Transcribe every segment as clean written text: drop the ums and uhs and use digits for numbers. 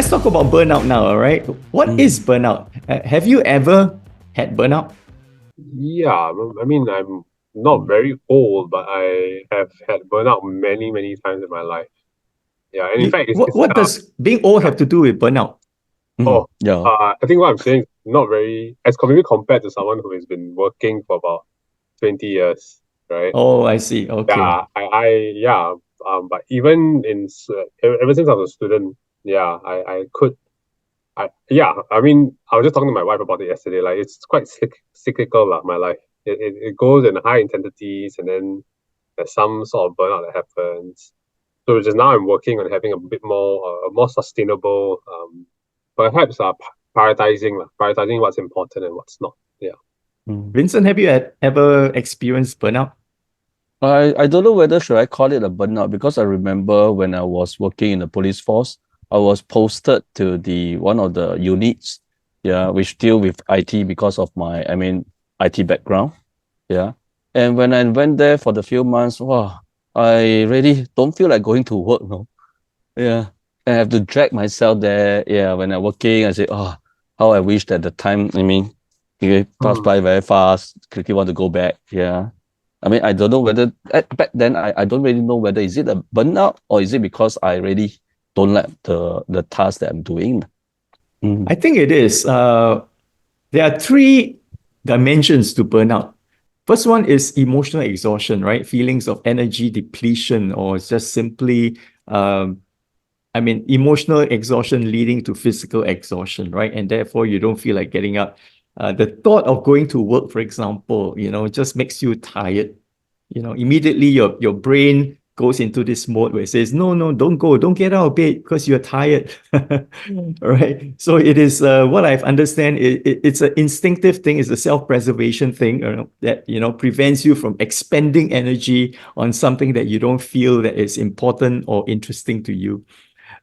let's talk about burnout now, all right? What is burnout? Have you ever had burnout? Yeah, I mean, I'm not very old, but I have had burnout many, many times in my life. Yeah, and in You, fact, what does being old have to do with burnout? oh, Yeah. I think what I'm saying is not very as maybe compared to someone who has been working for about 20 years, right? Oh, I see. Okay. Yeah, but even ever since I was a student, yeah, I could, I mean, I was just talking to my wife about it yesterday. Like, it's quite cyclical, like my life. It goes in high intensities, and then there's some sort of burnout that happens. So just now I'm working on having a bit more sustainable, perhaps prioritizing what's important and what's not. Yeah. Mm. Vincent, have you ever experienced burnout? I don't know whether should I call it a burnout because I remember when I was working in the police force, I was posted to the one of the units, yeah, which deal with IT because of my, IT background. Yeah. And when I went there for the few months, wow, I really don't feel like going to work, no. Yeah. I have to drag myself there. Yeah. When I'm working, I say, oh, how I wish that the time, it passed Mm. by very fast. Quickly want to go back. Yeah. I mean, I don't know whether back then I don't really know whether is it a burnout or is it because I really don't like the task that I'm doing. I think it is. There are three dimensions to burnout. First one is emotional exhaustion, right? Feelings of energy depletion, or just simply, emotional exhaustion leading to physical exhaustion, right? And therefore, you don't feel like getting up. The thought of going to work, for example, just makes you tired. Immediately your brain goes into this mode where it says, no, no, don't go, don't get out of bed because you're tired. All right. So it is what I've understand. It's an instinctive thing. It's a self-preservation thing, that prevents you from expending energy on something that you don't feel that is important or interesting to you.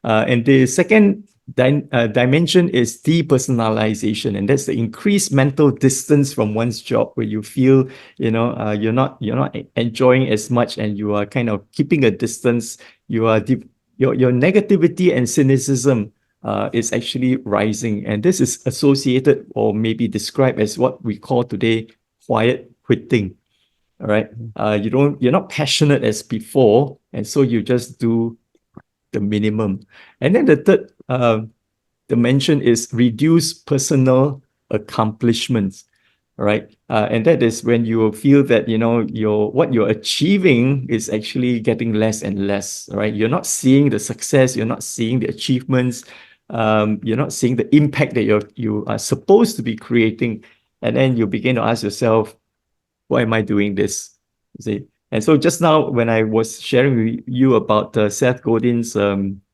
And the second dimension is depersonalization, and that's the increased mental distance from one's job, where you feel, you're not enjoying as much, and you are kind of keeping a distance. You are your negativity and cynicism is actually rising, and this is associated or maybe described as what we call today quiet quitting. All right, you're not passionate as before, and so you just do the minimum. And then the third dimension is reduce personal accomplishments, right? And that is when you feel that your what you're achieving is actually getting less and less, right? You're not seeing the success, you're not seeing the achievements, you're not seeing the impact that you are supposed to be creating, and then you begin to ask yourself, why am I doing this? You see? And so just now, when I was sharing with you about Seth Godin's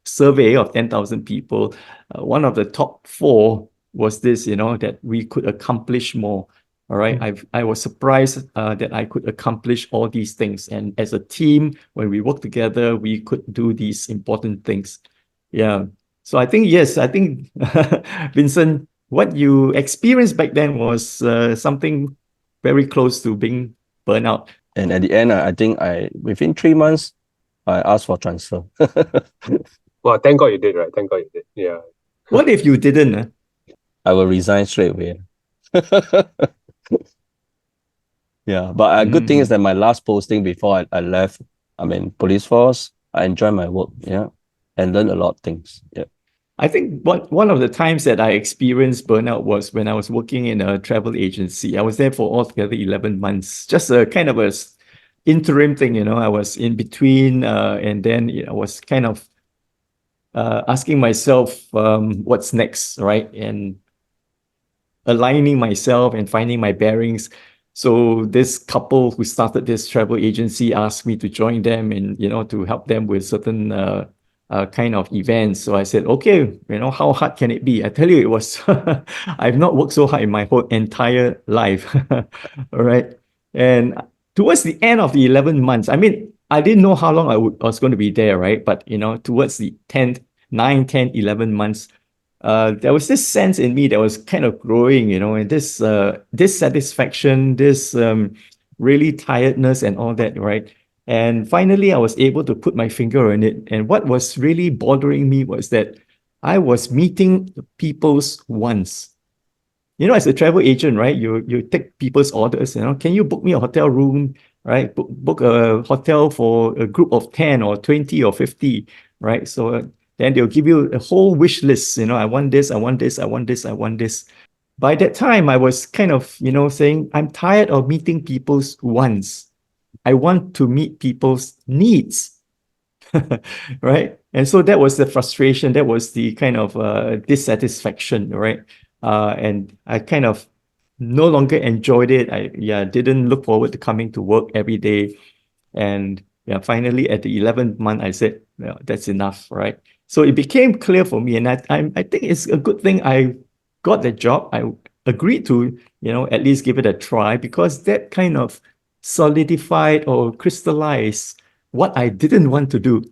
survey of 10,000 people, one of the top four was this, that we could accomplish more. All right. I was surprised that I could accomplish all these things. And as a team, when we work together, we could do these important things. Yeah. So I think, yes, I think, Vincent, what you experienced back then was something very close to being burnout. And at the end, I think within 3 months, I asked for transfer. Well, thank God you did, right? Thank God you did. Yeah. What if you didn't? I will resign straight away. Yeah, but a good thing is Mm. that my last posting before I left, police force, I enjoy my work, yeah, and learn a lot of things. Yeah. I think one of the times that I experienced burnout was when I was working in a travel agency. I was there for altogether 11 months, just a kind of interim thing, I was in between, and then I was kind of asking myself, what's next, right? And aligning myself and finding my bearings. So this couple who started this travel agency asked me to join them and to help them with certain kind of events. So I said, okay, how hard can it be? I tell you, it was. I've not worked so hard in my whole entire life. All right, and towards the end of the 11 months, I mean, I didn't know how long I was going to be there, right? But towards the 10th, 9, 10, 11 months, there was this sense in me that was kind of growing, and this dissatisfaction, this really tiredness and all that, right? And finally, I was able to put my finger on it. And what was really bothering me was that I was meeting people's wants. As a travel agent, right? You take people's orders. Can you book me a hotel room, right? Book a hotel for a group of 10 or 20 or 50, right? So then they'll give you a whole wish list. I want this, I want this, I want this, I want this. By that time, I was kind of, saying, I'm tired of meeting people's wants. I want to meet people's needs. Right? And so that was the frustration. That was the kind of dissatisfaction, right? And I kind of no longer enjoyed it. I didn't look forward to coming to work every day. And finally at the 11th month, I said, well, that's enough, right? So it became clear for me, and I think it's a good thing I got the job. I agreed to, at least give it a try, because that kind of solidified or crystallized what I didn't want to do,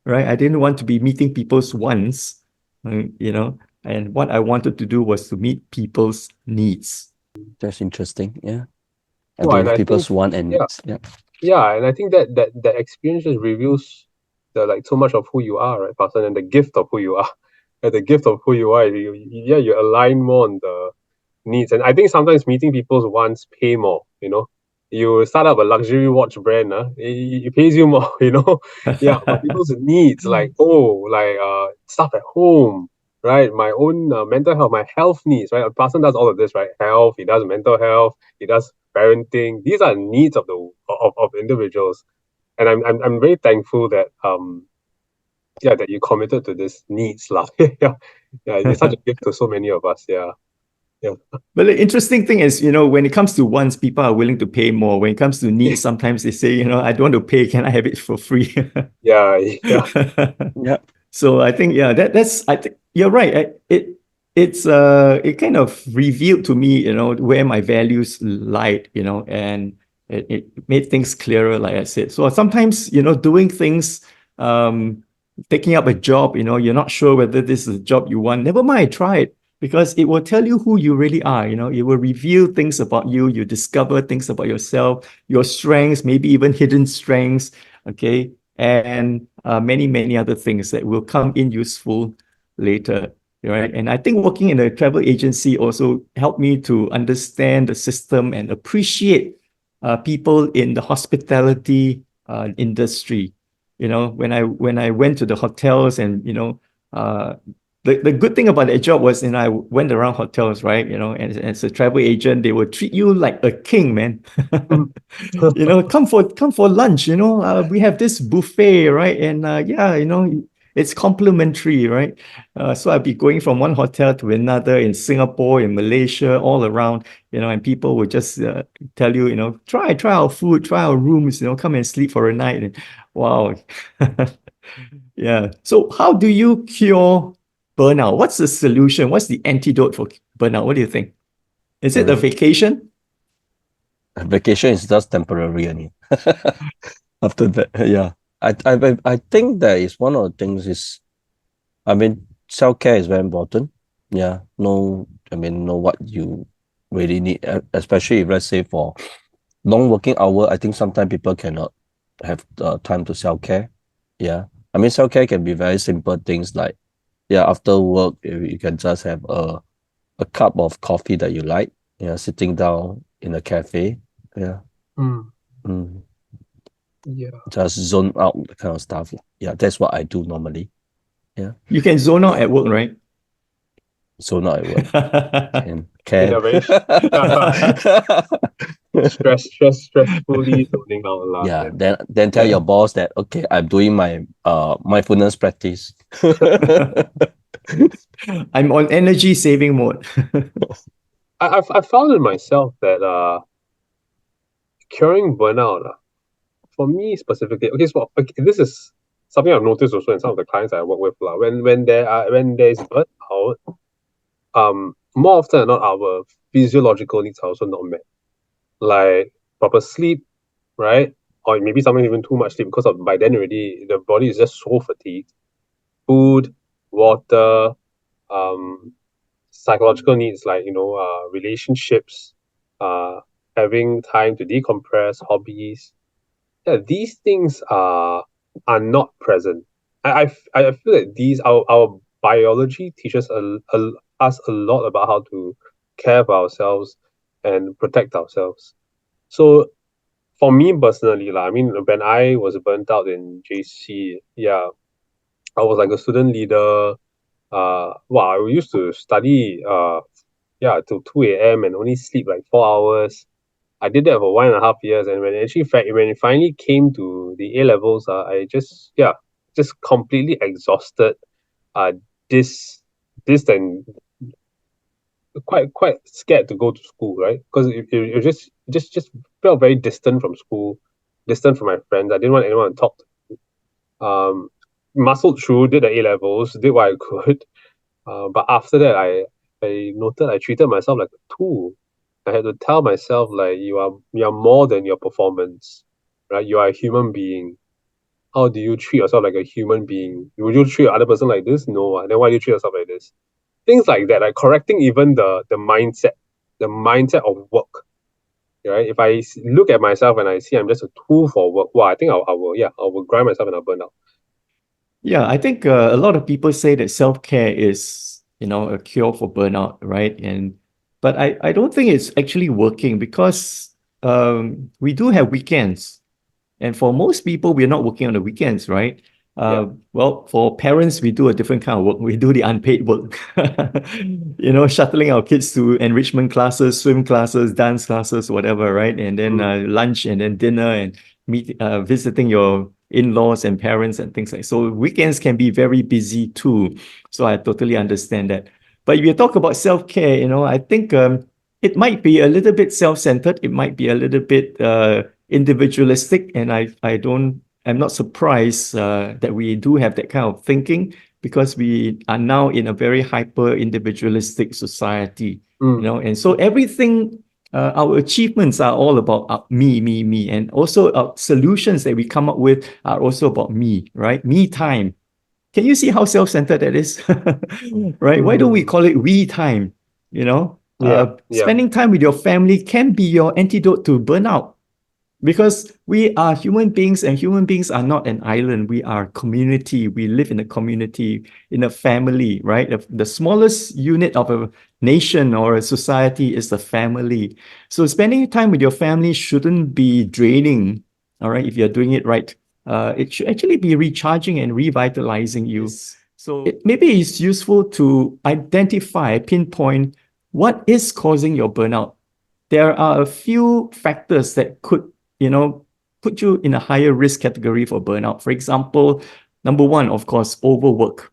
right? I didn't want to be meeting people's wants, and what I wanted to do was to meet people's needs. That's interesting. Yeah. I Well, and think I people's think, want and yeah, needs. Yeah. yeah, and I think that experience just reveals so much of who you are, right, Parson, and the gift of who you are. And the gift of who you are, you align more on the needs. And I think sometimes meeting people's wants pay more, You start up a luxury watch brand, it pays you more, Yeah, but people's needs, stuff at home, right? My own mental health, my health needs, right? A person does all of this, right? Health, he does mental health, he does parenting. These are needs of individuals. And I'm very thankful that that you committed to this needs lah. Yeah, it's such a gift to so many of us. Yeah. Yeah. But the interesting thing is, when it comes to wants, people are willing to pay more. When it comes to needs, sometimes they say, I don't want to pay. Can I have it for free? Yeah. Yeah. Yeah. So I think, I think you're right. It kind of revealed to me, where my values lied, and it made things clearer, like I said. So sometimes, doing things, taking up a job, you're not sure whether this is a job you want. Never mind, try it, because it will tell you who you really are. It will reveal things about you. You discover things about yourself, your strengths, maybe even hidden strengths. Okay. And many, many other things that will come in useful later. Right. And I think working in a travel agency also helped me to understand the system and appreciate people in the hospitality industry. When I went to the hotels, and the good thing about that job was, I went around hotels, right? And as a travel agent, they will treat you like a king, man. Come for lunch. We have this buffet, right? And it's complimentary, right? So I'd be going from one hotel to another in Singapore, in Malaysia, all around, and people would just tell you, try our food, try our rooms, come and sleep for a night. And wow. Yeah. So how do you cure burnout? What's the solution? What's the antidote for burnout? What do you think? Is it a vacation? Vacation is just temporary, I mean. After that, yeah. I think that is one of the things is, self-care is very important. Yeah. Know what you really need, especially if, let's say, for long working hour, I think sometimes people cannot have the time to self-care. Yeah. Self-care can be very simple things like, after work, you can just have a cup of coffee that you like, sitting down in a cafe. Yeah. Yeah. Just zone out, the kind of stuff. Yeah, that's what I do normally. Yeah. You can zone out at work, right? Zone out at work. In Can. a very stressfully zoning out lah. Yeah. Then tell your boss that, okay, I'm doing my mindfulness practice. I'm on energy saving mode. I found in myself that curing burnout, for me specifically, this is something I've noticed also in some of the clients I work with. When there's burnout, more often than not, our physiological needs are also not met. Like proper sleep, right? Or maybe sometimes even too much sleep, because by then already the body is just so fatigued. Food, water, psychological needs like relationships, having time to decompress, hobbies. Yeah, these things are not present. I feel that these our biology teaches us a lot about how to care for ourselves and protect ourselves. So for me personally, I mean, when I was burnt out in JC, yeah, I was like a student leader. Well, I used to study till 2 a.m. and only sleep like 4 hours. I did that for 1.5 years, and when it finally came to the A levels, I just completely exhausted. Uh, this and quite scared to go to school, right? Because it just felt very distant from school, distant from my friends. I didn't want anyone to talk to. Muscled through, did the A levels, did what I could. But after that, I noted I treated myself like a tool. I had to tell myself like you are more than your performance, right? You are a human being. How do you treat yourself like a human being? Would you treat other person like this? No. Then why do you treat yourself like this? Things like that, like correcting even the mindset of work. Right? If I look at myself and I see I'm just a tool for work, well, I think I will grind myself and I'll burn out. Yeah, I think a lot of people say that self-care is, a cure for burnout, right? But I don't think it's actually working because we do have weekends. And for most people, we're not working on the weekends, right? Yeah. Well, for parents, we do a different kind of work. We do the unpaid work, shuttling our kids to enrichment classes, swim classes, dance classes, whatever, right? And then lunch and then dinner and visiting your in-laws and parents and things like that. So weekends can be very busy too. So I totally understand that. But if you talk about self-care, I think it might be a little bit self-centered. It might be a little bit individualistic, and I'm not surprised that we do have that kind of thinking because we are now in a very hyper individualistic society, and so everything, our achievements are all about me, and also our solutions that we come up with are also about me, right? Me time. Can you see how self-centered that is? Right? Why don't we call it we time? Spending time with your family can be your antidote to burnout. Because we are human beings, and human beings are not an island. We are a community. We live in a community, in a family, right? The smallest unit of a nation or a society is the family. So spending time with your family shouldn't be draining, all right, if you're doing it right. It should actually be recharging and revitalizing you. So maybe it's useful to pinpoint what is causing your burnout. There are a few factors that could put you in a higher risk category for burnout. For example, number one, of course, overwork,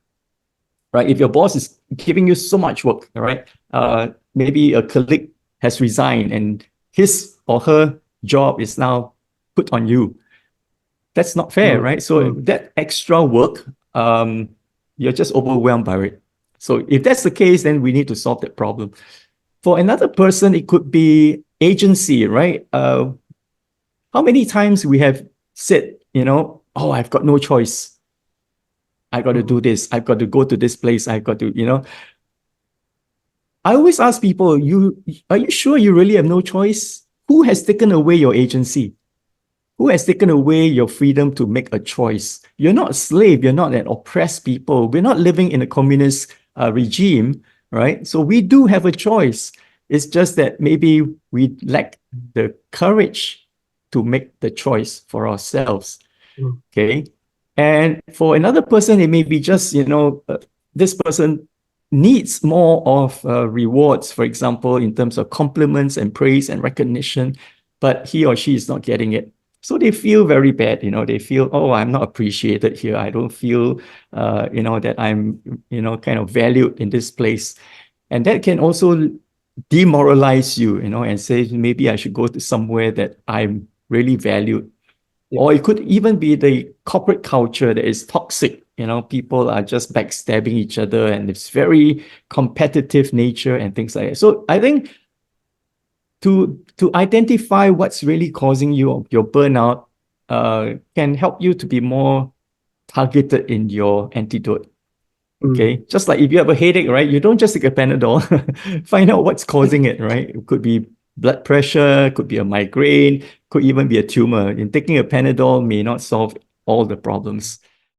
right? If your boss is giving you so much work, right? Maybe a colleague has resigned and his or her job is now put on you. That's not fair, right? So that extra work, you're just overwhelmed by it. So if that's the case, then we need to solve that problem. For another person, it could be agency, right? How many times we have said, oh, I've got no choice. I got to do this. I've got to go to this place. I've got to, I always ask people, are you sure you really have no choice? Who has taken away your agency? Who has taken away your freedom to make a choice? You're not a slave. You're not an oppressed people. We're not living in a communist regime, right? So we do have a choice. It's just that maybe we lack the courage to make the choice for ourselves. Okay. And for another person, it may be just, this person needs more of rewards, for example, in terms of compliments and praise and recognition, but he or she is not getting it. So they feel very bad, they feel, oh, I'm not appreciated here. I don't feel, that I'm, kind of valued in this place. And that can also demoralize you, and say, maybe I should go to somewhere that I'm really valued. Yeah. Or it could even be the corporate culture that is toxic. People are just backstabbing each other and it's very competitive nature and things like that. So I think to identify what's really causing your burnout can help you to be more targeted in your antidote. Okay, just like if you have a headache, right? You don't just take a Panadol. Find out what's causing it, right? It could be blood pressure, could be a migraine, could even be a tumor. And taking a Panadol may not solve all the problems.